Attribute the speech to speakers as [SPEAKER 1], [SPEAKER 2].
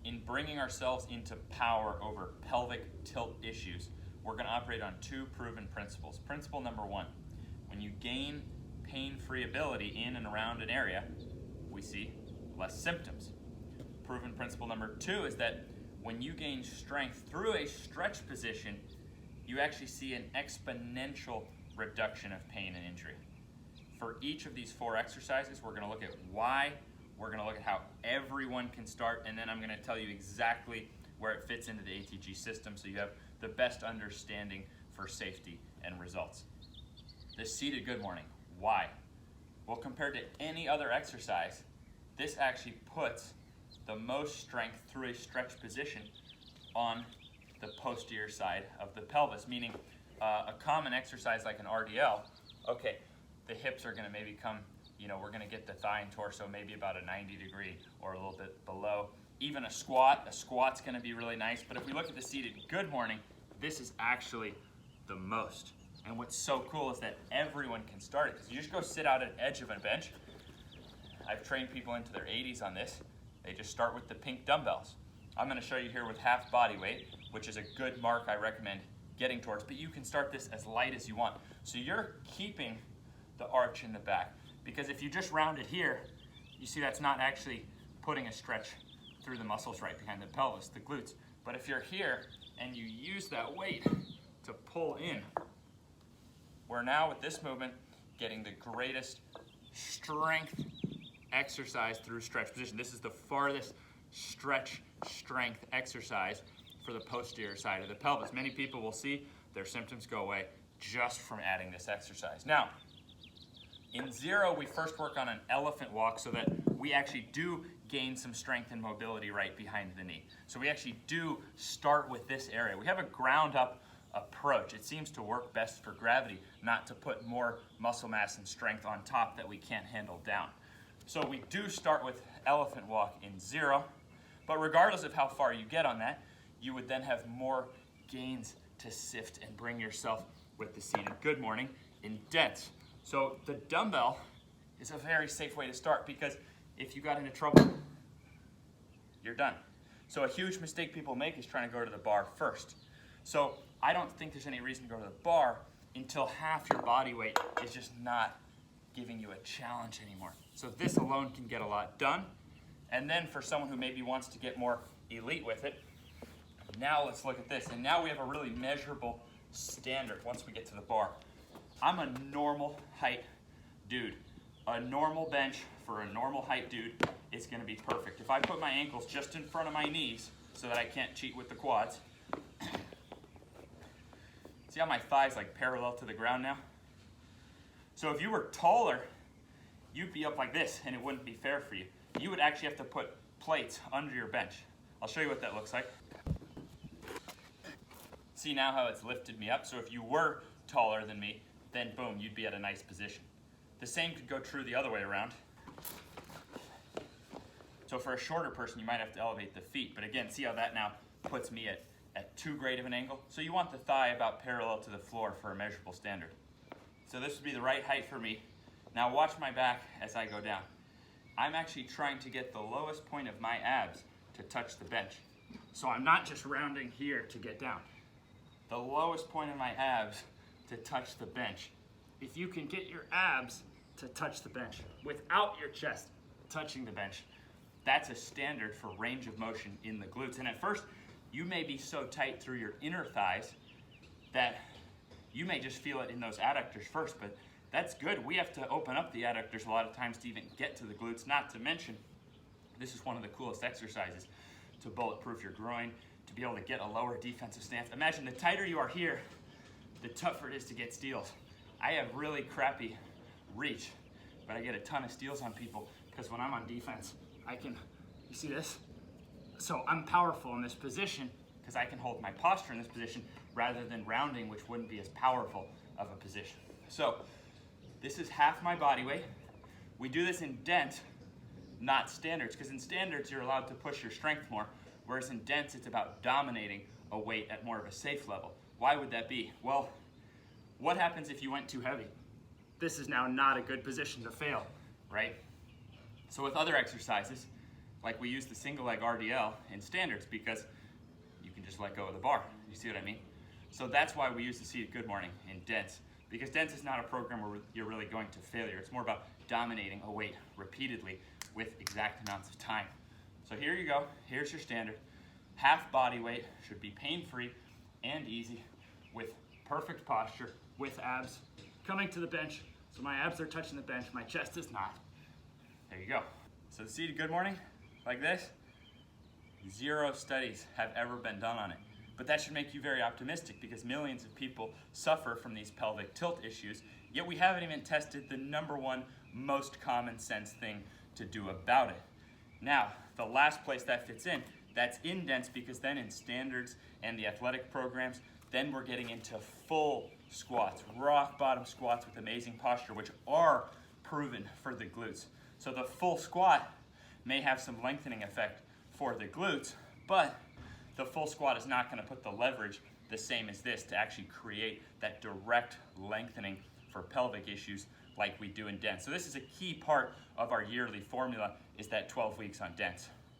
[SPEAKER 1] in bringing ourselves into power over pelvic tilt issues, we're going to operate on two proven principles. Principle number one, when you gain pain-free ability in and around an area, we see less symptoms. Proven principle number two is that when you gain strength through a stretch position, you actually see an exponential reduction of pain and injury. For each of these four exercises, we're going to look at why, we're going to look at how everyone can start, and then I'm going to tell you exactly where it fits into the ATG system so you have the best understanding for safety and results. The seated good morning. Why? Well, compared to any other exercise, this actually puts the most strength through a stretch position on the posterior side of the pelvis, meaning a common exercise like an RDL, okay, the hips are going to maybe come, we're going to get the thigh and torso maybe about a 90 degree or a little bit below. Even a squat's going to be really nice, but if we look at the seated good morning, this is actually the most. And what's so cool is that everyone can start it, because you just go sit out at the edge of a bench. I've trained people into their 80s on this. They just start with the pink dumbbells. I'm going to show you here with half body weight, which is a good mark I recommend getting towards, but you can start this as light as you want. So you're keeping the arch in the back, because if you just round it here, you see that's not actually putting a stretch through the muscles right behind the pelvis, the glutes. But if you're here and you use that weight to pull in, we're now with this movement getting the greatest strength exercise through stretch position. This is the farthest stretch strength exercise for the posterior side of the pelvis. Many people will see their symptoms go away just from adding this exercise. Now, in zero, we first work on an elephant walk so that we actually do gain some strength and mobility right behind the knee. So we actually do start with this area. We have a ground up approach. It seems to work best for gravity, not to put more muscle mass and strength on top that we can't handle down. So we do start with elephant walk in zero, but regardless of how far you get on that, you would then have more gains to sift and bring yourself with the seated good morning in dents. So the dumbbell is a very safe way to start, because if you got into trouble, you're done. So a huge mistake people make is trying to go to the bar first. So I don't think there's any reason to go to the bar until half your body weight is just not giving you a challenge anymore. So this alone can get a lot done. And then for someone who maybe wants to get more elite with it, now let's look at this. And now we have a really measurable standard once we get to the bar. I'm a normal height dude. A normal bench for a normal height dude is going to be perfect. If I put my ankles just in front of my knees so that I can't cheat with the quads, see how my thighs like parallel to the ground now? So if you were taller, you'd be up like this and it wouldn't be fair for you. You would actually have to put plates under your bench. I'll show you what that looks like. See now how it's lifted me up? So if you were taller than me, then boom, you'd be at a nice position. The same could go true the other way around. So for a shorter person, you might have to elevate the feet. But again, see how that now puts me at too great of an angle? So you want the thigh about parallel to the floor for a measurable standard. So this would be the right height for me. Now watch my back as I go down. I'm actually trying to get the lowest point of my abs to touch the bench. So I'm not just rounding here to get down. The lowest point of my abs to touch the bench. If you can get your abs to touch the bench without your chest touching the bench, that's a standard for range of motion in the glutes. And at first, you may be so tight through your inner thighs that you may just feel it in those adductors first, but that's good. We have to open up the adductors a lot of times to even get to the glutes, not to mention, this is one of the coolest exercises to bulletproof your groin, to be able to get a lower defensive stance. Imagine the tighter you are here, the tougher it is to get steals. I have really crappy reach, but I get a ton of steals on people because when I'm on defense, you see this? So I'm powerful in this position because I can hold my posture in this position rather than rounding, which wouldn't be as powerful of a position. So this is half my body weight. We do this in dent, not standards, because in standards you're allowed to push your strength more, whereas in dents it's about dominating a weight at more of a safe level. Why would that be? Well, what happens if you went too heavy? This is now not a good position to fail, right? So with other exercises, like we use the single leg RDL in standards because you can just let go of the bar. You see what I mean? So that's why we use the seated good morning in dense, because dense is not a program where you're really going to failure. It's more about dominating a weight repeatedly with exact amounts of time. So here you go, here's your standard. Half body weight, should be pain-free and easy with perfect posture, with abs coming to the bench. So my abs are touching the bench, my chest is not. There you go. So the seated good morning, like this, 0 studies have ever been done on it. But that should make you very optimistic because millions of people suffer from these pelvic tilt issues, yet we haven't even tested the #1 most common sense thing to do about it. Now, the last place that fits in, that's in dense, because then in standards and the athletic programs, then we're getting into full squats, rock bottom squats with amazing posture, which are proven for the glutes. So the full squat may have some lengthening effect for the glutes, but the full squat is not going to put the leverage the same as this to actually create that direct lengthening for pelvic issues like we do in dense. So this is a key part of our yearly formula, is that 12 weeks on dense.